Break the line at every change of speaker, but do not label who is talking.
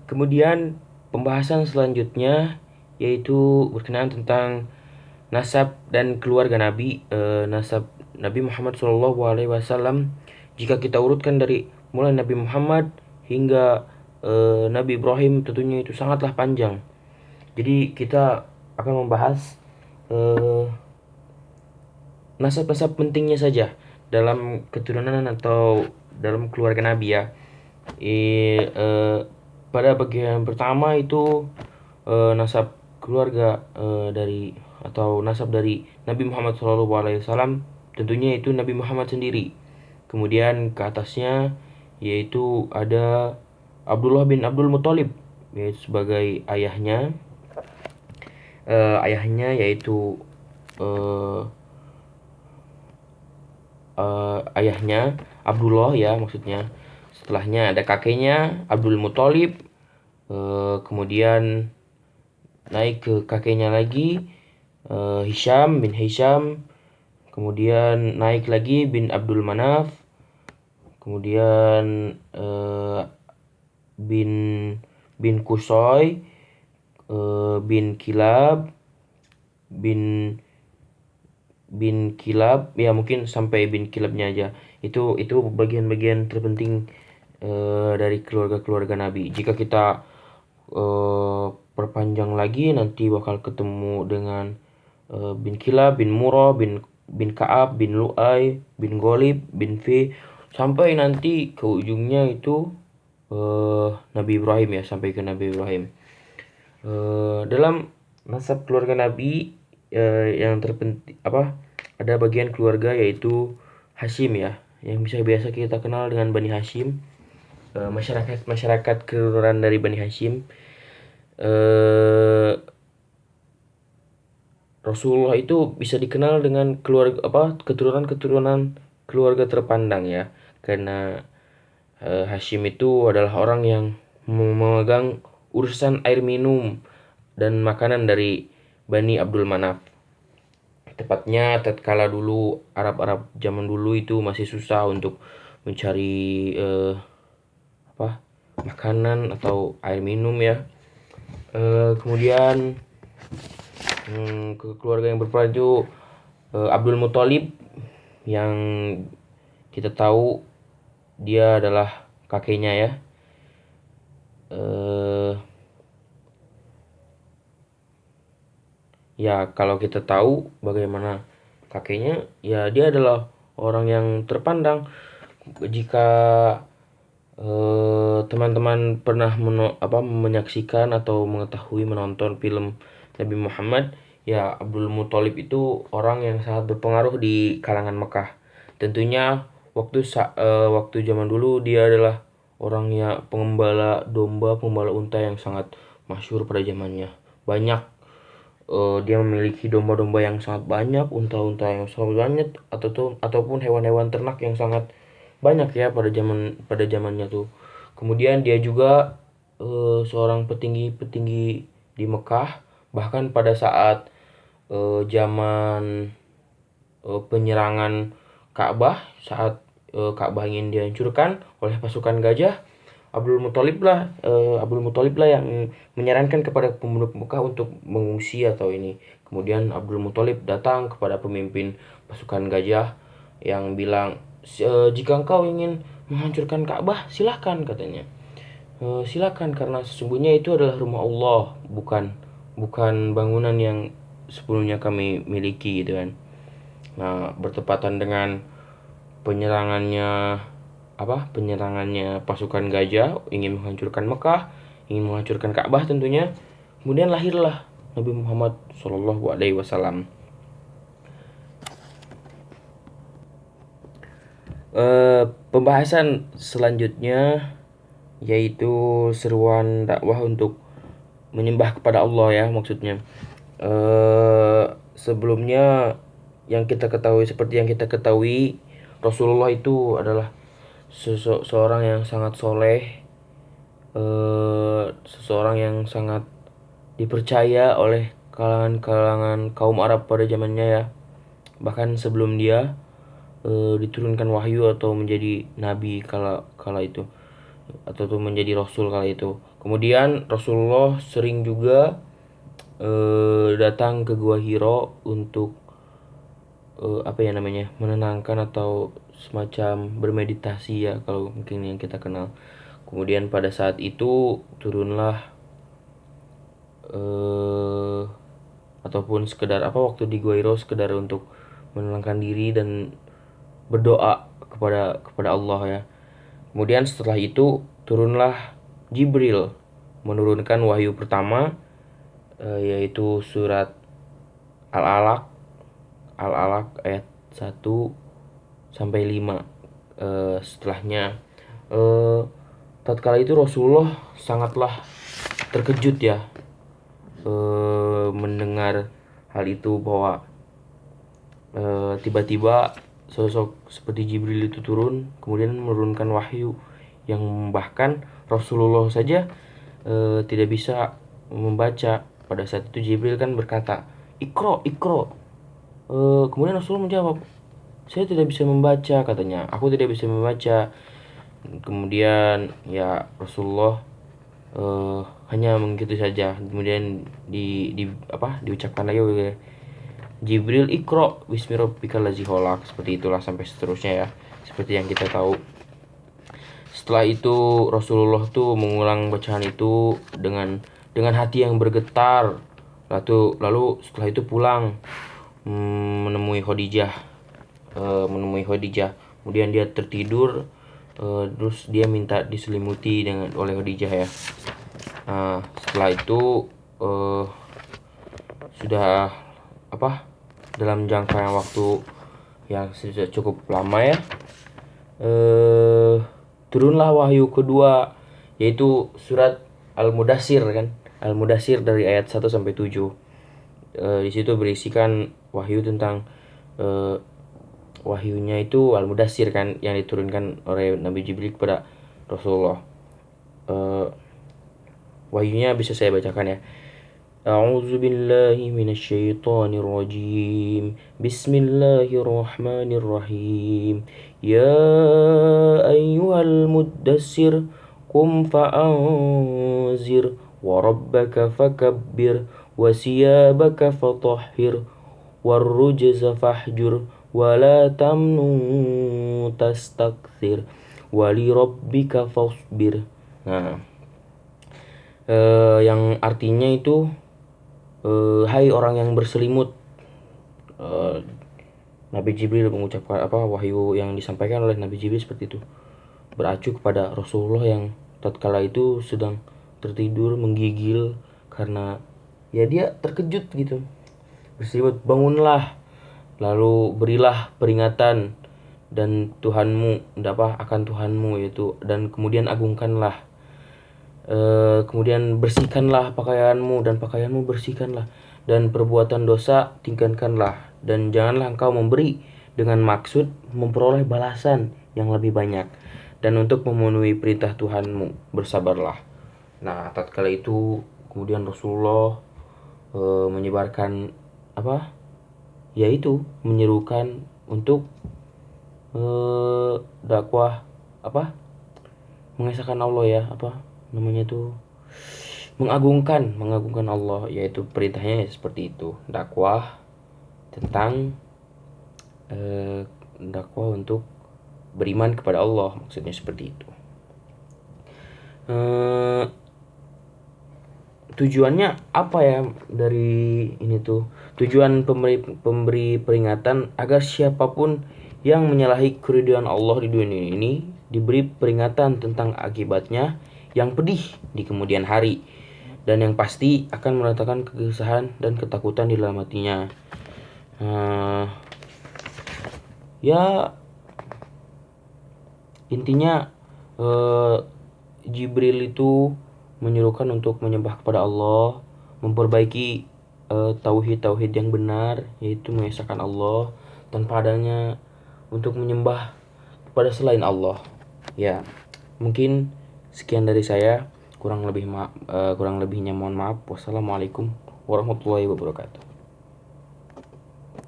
Kemudian pembahasan selanjutnya yaitu berkenaan tentang nasab dan keluarga Nabi. Nasab Nabi Muhammad SAW, jika kita urutkan dari mulai Nabi Muhammad hingga Nabi Ibrahim, tentunya itu sangatlah panjang. Jadi kita akan membahas eh, nasab-nasab pentingnya saja dalam keturunan atau dalam keluarga Nabi ya. Pada bagian pertama itu nasab keluarga dari atau nasab dari Nabi Muhammad SAW, tentunya itu Nabi Muhammad sendiri. Kemudian ke atasnya yaitu ada Abdullah bin Abdul Muthalib, yaitu sebagai ayahnya. Ayahnya yaitu eh, ayahnya Abdullah ya maksudnya. Setelahnya ada kakeknya Abdul Muthalib, kemudian naik ke kakeknya lagi Hisham bin Hisham, kemudian naik lagi bin Abdul Manaf, kemudian bin bin Kusoy, bin Kilab, bin bin Kilab ya, mungkin sampai bin Kilabnya aja. Itu bagian-bagian terpenting dari keluarga-keluarga Nabi. Jika kita perpanjang lagi nanti bakal ketemu dengan bin Kilab, bin Murrah, bin bin Ka'ab, bin Lu'ay, bin Ghalib, bin Fi, sampai nanti ke ujungnya itu Nabi Ibrahim ya, sampai ke Nabi Ibrahim. Dalam nasab keluarga Nabi yang terpenting apa, ada bagian keluarga yaitu Hashim ya, yang biasa kita kenal dengan Bani Hashim. Masyarakat keturunan dari Bani Hashim. eh Rasulullah itu bisa dikenal dengan keluarga apa, keturunan keluarga terpandang ya, karena Hashim itu adalah orang yang memegang urusan air minum dan makanan dari Bani Abdul Manaf. Tepatnya tatkala dulu Arab-Arab zaman dulu itu masih susah untuk mencari apa, makanan atau air minum ya. Kemudian ke keluarga yang berperan itu Abdul Muthalib, yang kita tahu dia adalah kakeknya ya. eh Ya, kalau kita tahu bagaimana kakeknya, ya dia adalah orang yang terpandang. Jika teman-teman pernah menyaksikan atau mengetahui menonton film Nabi Muhammad, ya Abdul Muthalib itu orang yang sangat berpengaruh di kalangan Mekah. Tentunya waktu zaman dulu dia adalah orangnya pengembala domba, pengembala unta yang sangat masyhur pada zamannya. Banyak, dia memiliki domba-domba yang sangat banyak, unta-unta yang sangat banyak, ataupun hewan-hewan ternak yang sangat banyak ya pada zamannya tuh. Kemudian dia juga seorang petinggi-petinggi di Mekah, bahkan pada saat zaman penyerangan Ka'bah, saat Ka'bah ingin dihancurkan oleh pasukan gajah, Abdul Muthalib lah yang menyarankan kepada penduduk Mekah untuk mengungsi atau ini. Kemudian Abdul Muthalib datang kepada pemimpin pasukan gajah yang bilang, jika engkau ingin menghancurkan Ka'bah, silahkan katanya. Silakan, karena sesungguhnya itu adalah rumah Allah, bukan bukan bangunan yang sebelumnya kami miliki gitu kan. Nah, bertepatan dengan penyerangannya penyerangannya pasukan gajah ingin menghancurkan Mekah, ingin menghancurkan Ka'bah tentunya. Kemudian lahirlah Nabi Muhammad Shallallahu Alaihi Wasallam. Pembahasan selanjutnya yaitu seruan dakwah untuk menyembah kepada Allah ya, maksudnya. Sebelumnya seperti yang kita ketahui, Rasulullah itu adalah seorang yang sangat soleh, seseorang yang sangat dipercaya oleh kalangan-kalangan kaum Arab pada zamannya ya. Bahkan sebelum dia diturunkan wahyu atau menjadi nabi kala kala itu. atau menjadi rasul kala itu. Kemudian Rasulullah sering juga datang ke Gua Hiro untuk menenangkan atau semacam bermeditasi ya, kalau mungkin yang kita kenal. Kemudian pada saat itu turunlah ataupun sekedar waktu di Gua Hiro sekedar untuk menenangkan diri dan berdoa kepada Allah ya. Kemudian setelah itu turunlah Jibril menurunkan wahyu pertama, yaitu surat Al-Alaq ayat 1 sampai 5. Setelahnya tatkala itu Rasulullah sangatlah terkejut ya mendengar hal itu, bahwa tiba-tiba sosok seperti Jibril itu turun kemudian menurunkan wahyu yang bahkan Rasulullah saja tidak bisa membaca. Pada saat itu Jibril kan berkata, "Iqra, Iqra." Kemudian Rasulullah menjawab, "Saya tidak bisa membaca," katanya. "Aku tidak bisa membaca." Kemudian ya Rasulullah hanya mengikuti saja. Kemudian diucapkan lagi oleh Jibril, "Iqra bismi rabbikal ladzi khalaq." Seperti itulah sampai seterusnya ya, seperti yang kita tahu. Setelah itu Rasulullah tuh mengulang bacaan itu dengan hati yang bergetar. Lalu setelah itu pulang menemui Khadijah. Kemudian dia tertidur, terus dia minta diselimuti oleh Khadijah ya. Setelah itu sudah dalam jangka waktu yang sudah cukup lama ya, turunlah wahyu kedua, yaitu surat Al-Mudaththir kan. Al-Mudaththir dari ayat 1 sampai 7. Di situ berisikan wahyu tentang wahyunya itu Al-Mudaththir kan, yang diturunkan oleh Nabi Jibril kepada Rasulullah. Wahyunya bisa saya bacakan ya. A'udzu billahi minasyaitonir rajim. Bismillahirrahmanirrahim. Ya ayyuhal muddatsir qum fa'anzir wa rabbaka fakabbir wa siyabaka fatahhir warrujza fahjur wa la tamnun tastakthir wa li rabbika fasbir. Nah, yang artinya itu, hai orang yang berselimut. Nabi Jibril mengucapkan wahyu yang disampaikan oleh Nabi Jibril seperti itu, beracu kepada Rasulullah yang tatkala itu sedang tertidur menggigil karena ya dia terkejut gitu. Berselimut, "Bangunlah, lalu berilah peringatan dan akan Tuhanmu yaitu, dan kemudian agungkanlah, kemudian bersihkanlah pakaianmu dan pakaianmu bersihkanlah, dan perbuatan dosa tingkatkanlah, dan janganlah engkau memberi dengan maksud memperoleh balasan yang lebih banyak, dan untuk memenuhi perintah Tuhanmu bersabarlah." Nah, tatkala itu kemudian Rasulullah menyebarkan yaitu menyerukan untuk dakwah mengesahkan Allah ya, mengagungkan Allah, yaitu perintahnya seperti itu, dakwah tentang dakwah untuk beriman kepada Allah, maksudnya seperti itu. Tujuannya apa ya dari ini tuh? Tujuan pemberi peringatan agar siapapun yang menyalahi keridhaan Allah di dunia ini diberi peringatan tentang akibatnya yang pedih di kemudian hari, dan yang pasti akan mendatangkan kegelisahan dan ketakutan di dalam hatinya. Ya intinya Jibril itu menyuruhkan untuk menyembah kepada Allah, memperbaiki tauhid yang benar, yaitu mengesahkan Allah tanpa adanya untuk menyembah kepada selain Allah. Ya, mungkin sekian dari saya, kurang lebihnya mohon maaf. Wassalamualaikum warahmatullahi wabarakatuh.